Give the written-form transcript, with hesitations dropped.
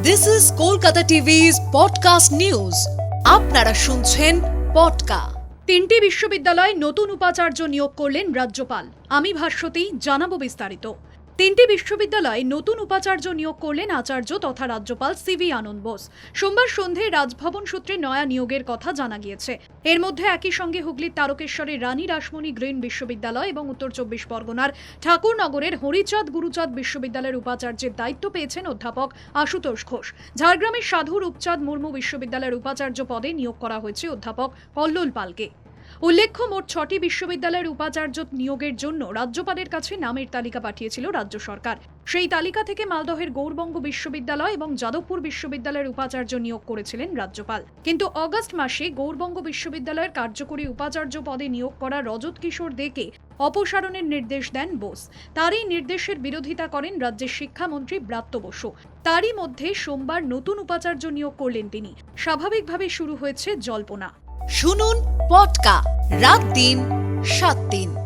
This is Kolkata TV's podcast news. আপনারা শুনছেন পডকা। তিনটি বিশ্ববিদ্যালয়ে নতুন উপাচার্য নিয়োগ করলেন রাজ্যপাল। আমি ভাস্বতী, জানাবো বিস্তারিত। তিনটি বিশ্ববিদ্যালয়ে নতুন উপাচার্য নিয়োগ করলেন আচার্য তথা রাজ্যপাল সিভি আনন্দ বোস। সোমবার সন্ধে রাজভবন সূত্রে নয়া নিয়োগের কথা জানা গিয়েছে। এর মধ্যে একই সঙ্গে হুগলির তারকেশ্বরের রানী রাসমণি গ্রিন বিশ্ববিদ্যালয় এবং উত্তর চব্বিশ পরগনার ঠাকুরনগরের হরিচাঁদ গুরুচাঁদ বিশ্ববিদ্যালয়ের উপাচার্যের দায়িত্ব পেয়েছেন অধ্যাপক আশুতোষ ঘোষ। ঝাড়গ্রামের সাধু রূপচাঁদ মুর্মু বিশ্ববিদ্যালয়ের উপাচার্য পদে নিয়োগ করা হয়েছে অধ্যাপক কল্লোল পালকে। উল্লেখ্য, মোট 6টি বিশ্ববিদ্যালয়ের উপাচার্য নিয়োগের জন্য রাজ্যপালের কাছে নামের তালিকা পাঠিয়েছিল রাজ্য সরকার। সেই তালিকা থেকে মালদহের গৌড়বঙ্গ বিশ্ববিদ্যালয় এবং যাদবপুর বিশ্ববিদ্যালয়ের উপাচার্য নিয়োগ করেছিলেন রাজ্যপাল। কিন্তু অগস্ট মাসে গৌড়বঙ্গ বিশ্ববিদ্যালয়ের কার্যকরী উপাচার্য পদে নিয়োগ করা রজত কিশোর দেকে অপসারণের নির্দেশ দেন বোস। তারই নির্দেশের বিরোধিতা করেন রাজ্যের শিক্ষামন্ত্রী ব্রাত্য বসু। তারই মধ্যে সোমবার নতুন উপাচার্য নিয়োগ করলেন তিনি। স্বাভাবিকভাবে শুরু হয়েছে জল্পনা। শুনুন পডকা, রাত দিন 7 দিন।